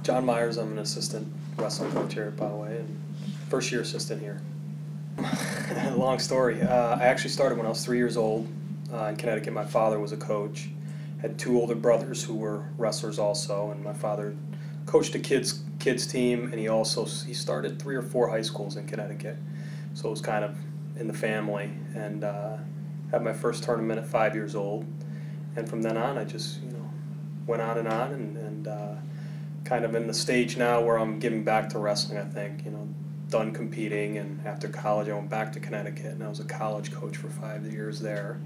John Meyers, I'm an assistant wrestling coach here at Poway, and first year assistant here. Long story. I actually started when I was 3 years old in Connecticut. My father was a coach, had two older brothers who were wrestlers also, and my father coached a kids team, and he started 3 or 4 high schools in Connecticut, so it was kind of in the family. And had my first tournament at 5 years old, and from then on I just went on and kind of in the stage now where I'm giving back to wrestling. I think done competing, and after college I went back to Connecticut and I was a college coach for 5 years there,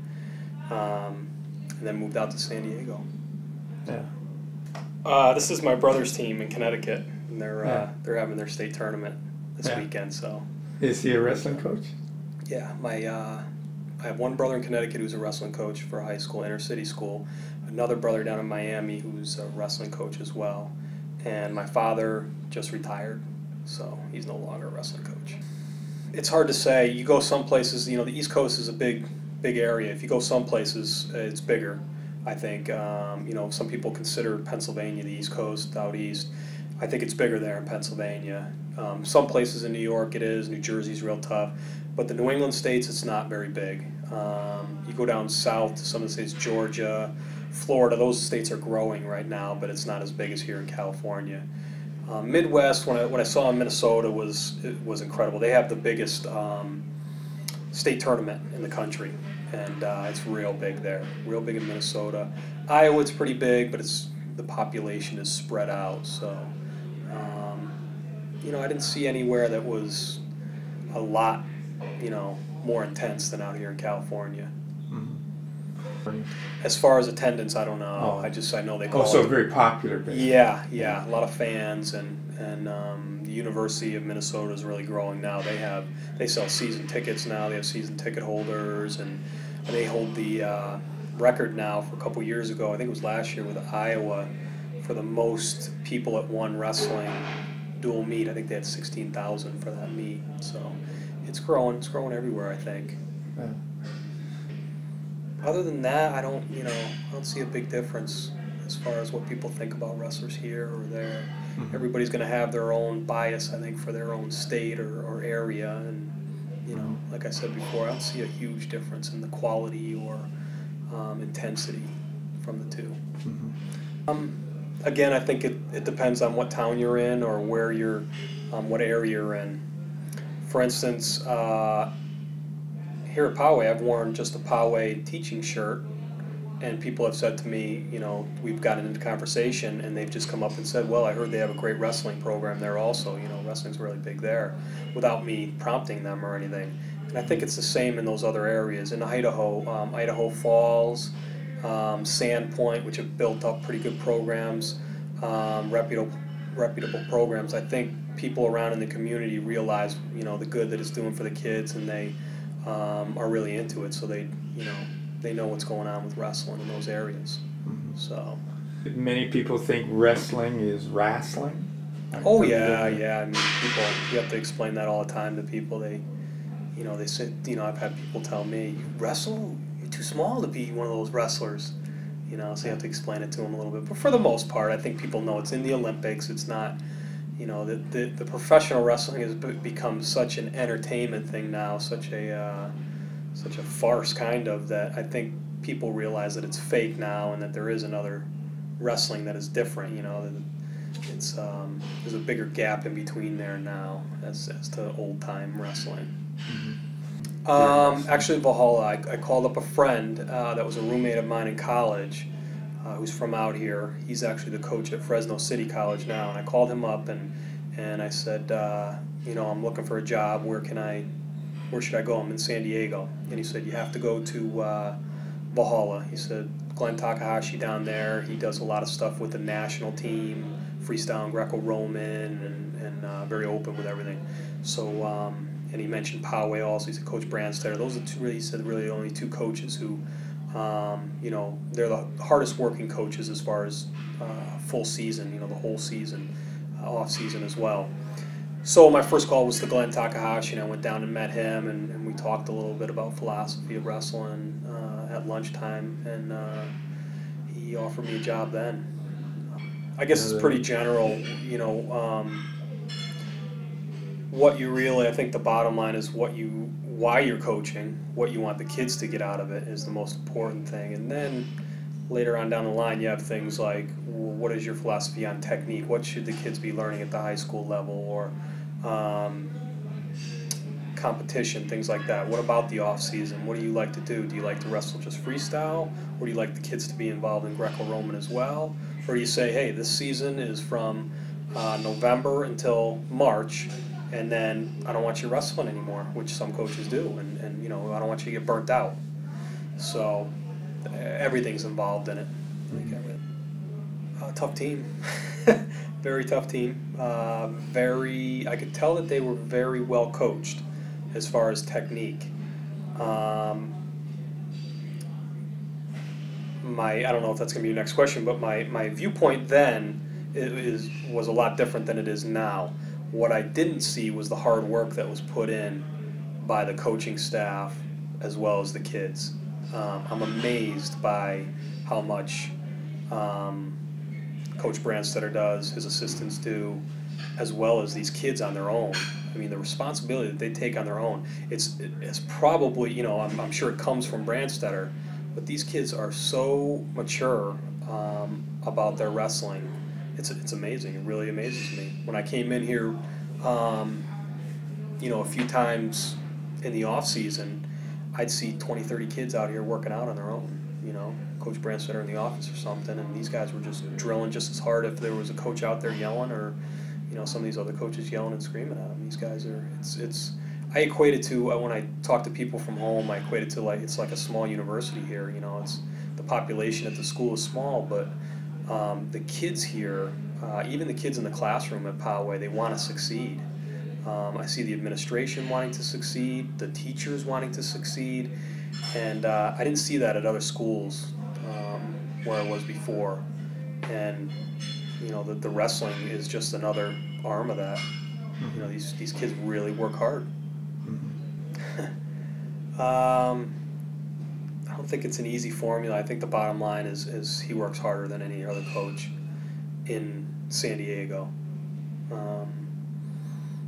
and then moved out to San Diego. Yeah. This is my brother's team in Connecticut, and they're having their state tournament this weekend. So. Is he a wrestling coach? Yeah, I have one brother in Connecticut who's a wrestling coach for a high school, inner city school. Another brother down in Miami who's a wrestling coach as well. And my father just retired, so he's no longer a wrestling coach. It's hard to say. You go some places, the East Coast is a big area. If you go some places, it's bigger, I think. Some people consider Pennsylvania the East Coast, out east. I think it's bigger there in Pennsylvania. Some places in New York it is. New Jersey's real tough. But the New England states, it's not very big. You go down south to some of the states, Georgia, Florida, those states are growing right now, but it's not as big as here in California. Midwest, when I saw in Minnesota, it was incredible. They have the biggest state tournament in the country, and it's real big there, real big in Minnesota. Iowa, it's pretty big, but the population is spread out. So, I didn't see anywhere that was a lot, more intense than out here in California. Mm-hmm. As far as attendance, I don't know. Oh. I know they call also it. very popular. Basically. Yeah, a lot of fans, and the University of Minnesota is really growing now. They sell season tickets now. They have season ticket holders, and they hold the record now for a couple years ago. I think it was last year with Iowa for the most people at one wrestling dual meet. I think they had 16,000 for that meet. So it's growing. It's growing everywhere, I think. Yeah. Other than that, I don't see a big difference as far as what people think about wrestlers here or there. Mm-hmm. Everybody's going to have their own bias, I think, for their own state or area, and like I said before, I don't see a huge difference in the quality or intensity from the two. Mm-hmm. Again, I think it depends on what town you're in or where what area you're in. For instance, here at Poway, I've worn just a Poway teaching shirt, and people have said to me, we've gotten into conversation, and they've just come up and said, well, I heard they have a great wrestling program there also. Wrestling's really big there, without me prompting them or anything. And I think it's the same in those other areas. In Idaho, Idaho Falls, Sandpoint, which have built up pretty good programs, reputable programs. I think people around in the community realize, the good that it's doing for the kids, and they are really into it, so they know what's going on with wrestling in those areas. Mm-hmm. So many people think wrestling is wrestling. Oh yeah. I mean, you have to explain that all the time to people. They say, I've had people tell me, you wrestle? You're too small to be one of those wrestlers. So you have to explain it to them a little bit. But for the most part, I think people know it's in the Olympics. It's not. The professional wrestling has become such an entertainment thing now, such a farce kind of, that I think people realize that it's fake now, and that there is another wrestling that is different. It's there's a bigger gap in between there now as to old time wrestling. Mm-hmm. Actually, Valhalla, I called up a friend that was a roommate of mine in college, who's from out here. He's actually the coach at Fresno City College now, and I called him up and I said, I'm looking for a job. Where should I go? I'm in San Diego. And he said, you have to go to Valhalla. He said, Glenn Takahashi down there, he does a lot of stuff with the national team, freestyle and Greco-Roman, and very open with everything. So, and he mentioned Poway also. He said Coach Branstetter. Those are really the only two coaches who, they're the hardest working coaches as far as full season, the whole season, off season as well. So my first call was to Glenn Takahashi, and I went down and met him, and we talked a little bit about philosophy of wrestling at lunchtime, and he offered me a job then. I guess it's pretty general, you know. What you really, I think the bottom line is why you're coaching, what you want the kids to get out of it is the most important thing. And then later on down the line, you have things like, well, what is your philosophy on technique? What should the kids be learning at the high school level, or competition, things like that. What about the off season? What do you like to do? Do you like to wrestle just freestyle, or do you like the kids to be involved in Greco-Roman as well? Or do you say, hey, this season is from November until March, and then I don't want you wrestling anymore, which some coaches do, and you know, I don't want you to get burnt out. So everything's involved in it. Tough team. Very tough team. I could tell that they were very well coached as far as technique. I don't know if that's going to be your next question, but my viewpoint then was a lot different than it is now. What I didn't see was the hard work that was put in by the coaching staff as well as the kids. I'm amazed by how much Coach Branstetter does, his assistants do, as well as these kids on their own. I mean, the responsibility that they take on their own, it's probably, you know, I'm sure it comes from Branstetter, but these kids are so mature about their wrestling. It's amazing. It really amazes me. When I came in here, you know, a few times in the off season, I'd see 20, 30 kids out here working out on their own, you know, Coach Branstetter in the office or something, and these guys were just drilling just as hard if there was a coach out there yelling, or, you know, some of these other coaches yelling and screaming at them. These guys are, I equate it to, when I talk to people from home, I equate it to like, it's like a small university here, you know, the population at the school is small, but the kids here, even the kids in the classroom at Poway, they want to succeed. I see the administration wanting to succeed, the teachers wanting to succeed, and I didn't see that at other schools where I was before. And you know, the wrestling is just another arm of that. You know, these kids really work hard. I don't think it's an easy formula. I think the bottom line is he works harder than any other coach in San Diego.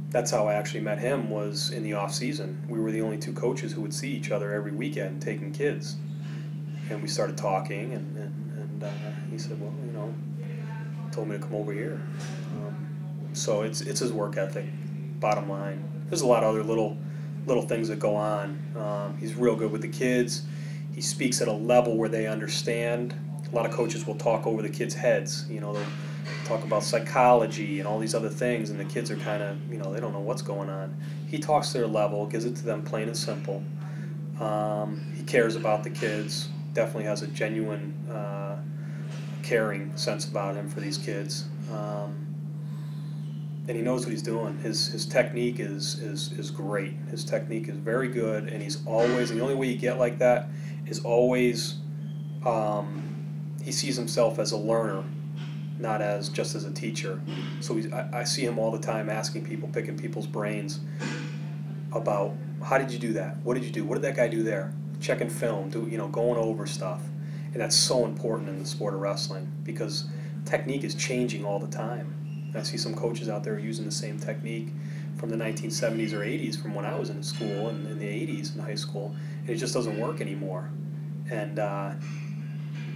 That's how I actually met him, was in the off season. We were the only two coaches who would see each other every weekend taking kids, and we started talking, and he said, well, you know, told me to come over here. So it's his work ethic, bottom line. There's a lot of other little things that go on. He's real good with the kids. He speaks at a level where they understand. A lot of coaches will talk over the kids' heads. You know, they'll talk about psychology and all these other things, and the kids are kind of, you know, they don't know what's going on. He talks to their level, gives it to them plain and simple. He cares about the kids, definitely has a genuine caring sense about him for these kids. And he knows what he's doing. His technique is great. His technique is very good, and he's always, and the only way you get like that is always, he sees himself as a learner, not as just as a teacher. So I see him all the time asking people, picking people's brains about, how did you do that? What did you do? What did that guy do there? Checking film, going over stuff. And that's so important in the sport of wrestling, because technique is changing all the time. I see some coaches out there using the same technique from the 1970s or 80s, from when I was in school, and in the 80s in high school, and it just doesn't work anymore. And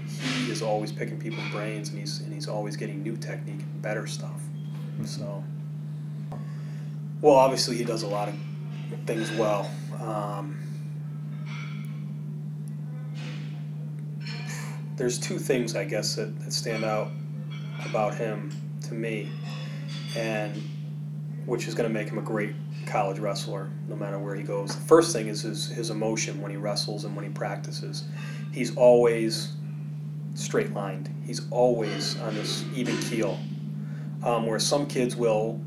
he is always picking people's brains, and he's always getting new technique, better stuff. So, well, obviously he does a lot of things well. There's two things, I guess, that stand out about him to me, and which is going to make him a great college wrestler no matter where he goes. The first thing is his emotion when he wrestles and when he practices. He's always straight-lined. He's always on this even keel, where some kids will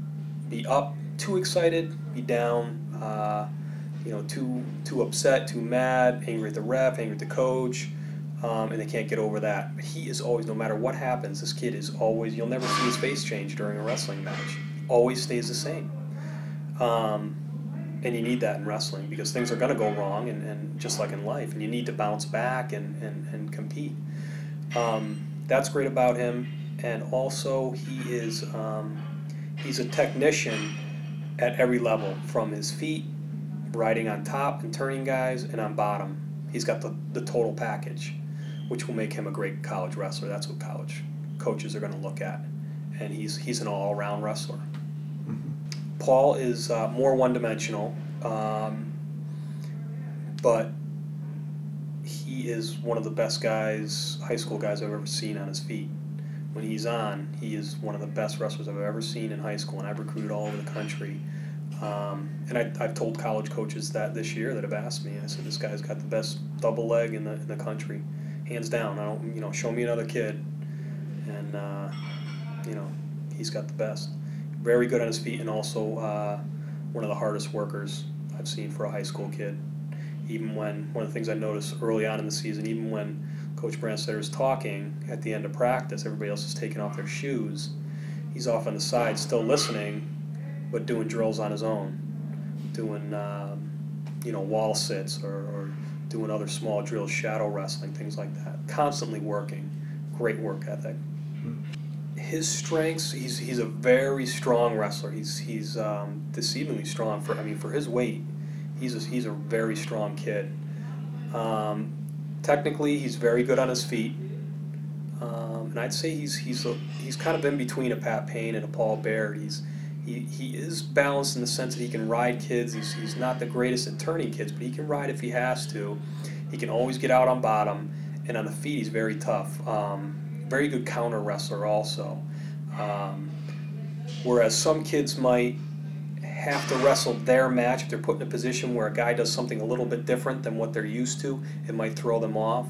be up, too excited, be down, too upset, too mad, angry at the ref, angry at the coach, and they can't get over that. But he is always, no matter what happens, this kid is always, you'll never see his face change during a wrestling match. Always stays the same. And you need that in wrestling, because things are going to go wrong, and just like in life, and you need to bounce back and compete. That's great about him. and also he's a technician at every level, from his feet, riding on top and turning guys, and on bottom. He's got the total package, which will make him a great college wrestler. That's what college coaches are going to look at, and he's an all-around wrestler. Paul is more one-dimensional, but he is one of the best guys, high school guys I've ever seen on his feet. When he's on, he is one of the best wrestlers I've ever seen in high school, and I've recruited all over the country. And I've told college coaches that this year that have asked me. I said, this guy's got the best double leg in the country, hands down. I don't, show me another kid, and he's got the best. Very good on his feet, and also one of the hardest workers I've seen for a high school kid. Even when, one of the things I noticed early on in the season, even when Coach Branstetter is talking at the end of practice, everybody else is taking off their shoes, he's off on the side still listening, but doing drills on his own, doing wall sits or doing other small drills, shadow wrestling, things like that. Constantly working, great work ethic. His strengths, he's a very strong wrestler. He's deceivingly strong for his weight. He's a very strong kid. Technically, he's very good on his feet, and I'd say he's kind of in between a Pat Payne and a Paul Baird. He is balanced in the sense that he can ride kids. He's not the greatest at turning kids, but he can ride if he has to. He can always get out on bottom, and on the feet he's very tough. Very good counter wrestler also. Whereas some kids might have to wrestle their match if they're put in a position where a guy does something a little bit different than what they're used to, it might throw them off.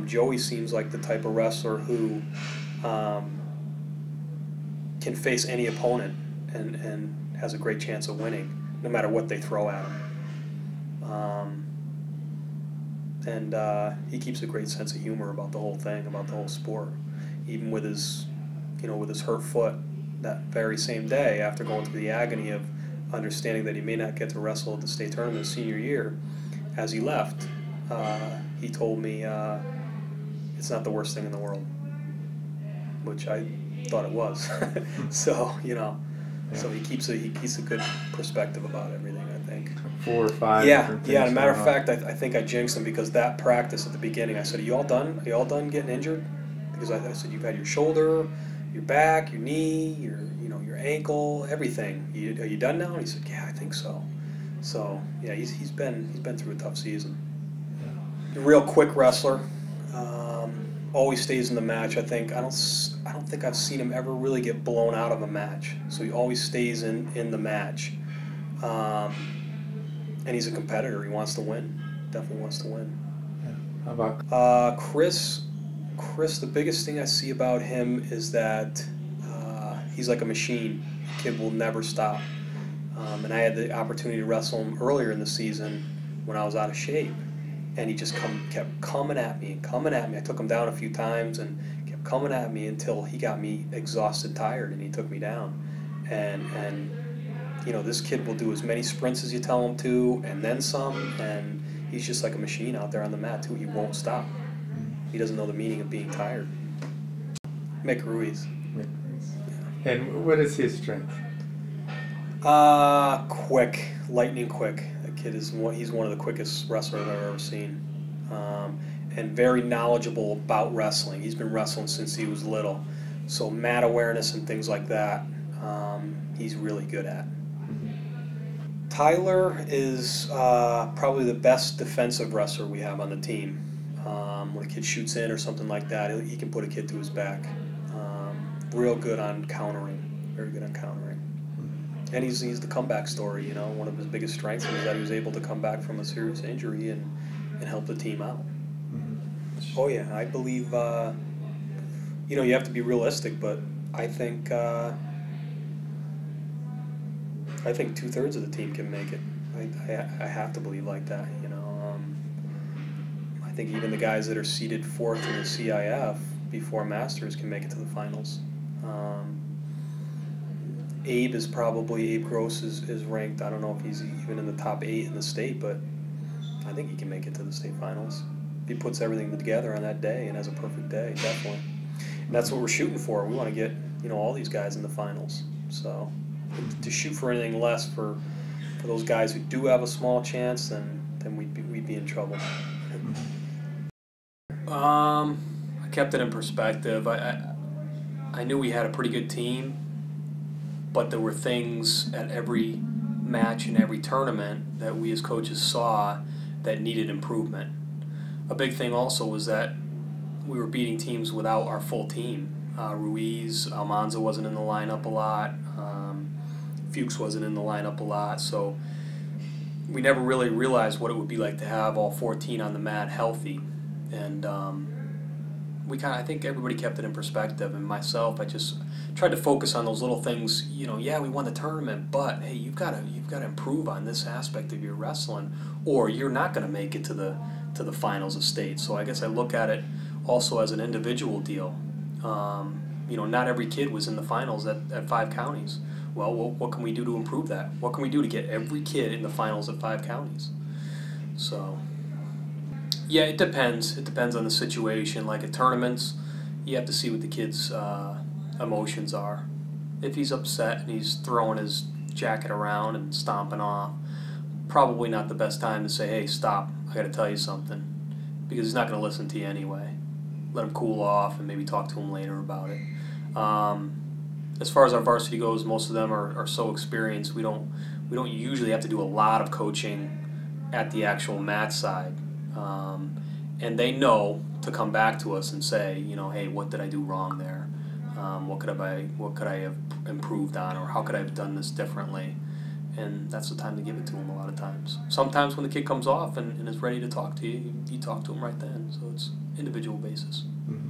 Joey seems like the type of wrestler who can face any opponent and has a great chance of winning, no matter what they throw at him. And he keeps a great sense of humor about the whole thing, about the whole sport. Even with his hurt foot, that very same day, after going through the agony of understanding that he may not get to wrestle at the state tournament his senior year, as he left, he told me it's not the worst thing in the world, which I thought it was. So so he keeps a good perspective about everything, I think. 4 or 5. Yeah. As a matter of fact, I think I jinxed him, because that practice at the beginning, I said, "Are you all done? Are you all done getting injured?" Because I said, "You've had your shoulder, your back, your knee, your ankle, everything. Are you done now?" And he said, "Yeah, I think so." So yeah, he's been through a tough season. A real quick wrestler. Always stays in the match. I don't think I've seen him ever really get blown out of a match. So he always stays in the match. And he's a competitor. He wants to win. Definitely wants to win. Yeah. How about Chris, the biggest thing I see about him is that he's like a machine. The kid will never stop. And I had the opportunity to wrestle him earlier in the season when I was out of shape. And he just kept coming at me. I took him down a few times and kept coming at me until he got me exhausted, tired, and he took me down. And this kid will do as many sprints as you tell him to, and then some, and he's just like a machine out there on the mat too. He won't stop. He doesn't know the meaning of being tired. Mick Ruiz. Yeah. And what is his strength? Quick, lightning quick. That kid he's one of the quickest wrestlers I've ever seen. And very knowledgeable about wrestling. He's been wrestling since he was little. So mat awareness and things like that, he's really good at. Tyler is probably the best defensive wrestler we have on the team. When a kid shoots in or something like that, he can put a kid to his back. Real good on countering, very good on countering. And he's the comeback story. One of his biggest strengths is that he was able to come back from a serious injury and help the team out. Oh yeah, I believe, you have to be realistic, but I think 2/3 of the team can make it. I have to believe like that, I think even the guys that are seeded 4th in the CIF before Masters can make it to the finals. Abe Gross is ranked, I don't know if he's even in the top 8 in the state, but I think he can make it to the state finals. If he puts everything together on that day and has a perfect day, definitely. that's what we're shooting for. We want to get, you know, all these guys in the finals. So to shoot for anything less for those guys who do have a small chance, then we'd be in trouble. I kept it in perspective. I knew we had a pretty good team, but there were things at every match and every tournament that we as coaches saw that needed improvement. A big thing also was that we were beating teams without our full team. Ruiz, Almanza wasn't in the lineup a lot. Fuchs wasn't in the lineup a lot. So we never really realized what it would be like to have all 14 on the mat healthy. And I think everybody kept it in perspective. And myself, I just tried to focus on those little things. You know, yeah, we won the tournament, but hey, you've got to improve on this aspect of your wrestling, or you're not going to make it to the finals of state. So I guess I look at it also as an individual deal. You know, not every kid was in the finals at 5 counties. Well, what can we do to improve that? What can we do to get every kid in the finals at 5 counties? So, yeah, it depends. It depends on the situation. Like at tournaments, you have to see what the kid's emotions are. If he's upset and he's throwing his jacket around and stomping off, probably not the best time to say, hey, stop, I got to tell you something, because he's not going to listen to you anyway. Let him cool off and maybe talk to him later about it. As far as our varsity goes, most of them are so experienced, we don't usually have to do a lot of coaching at the actual mat side. And they know to come back to us and say, you know, hey, what did I do wrong there? What could I have improved on, or how could I have done this differently? And that's the time to give it to them a lot of times. Sometimes when the kid comes off and is ready to talk to you, you talk to him right then. So it's individual basis. Mm-hmm.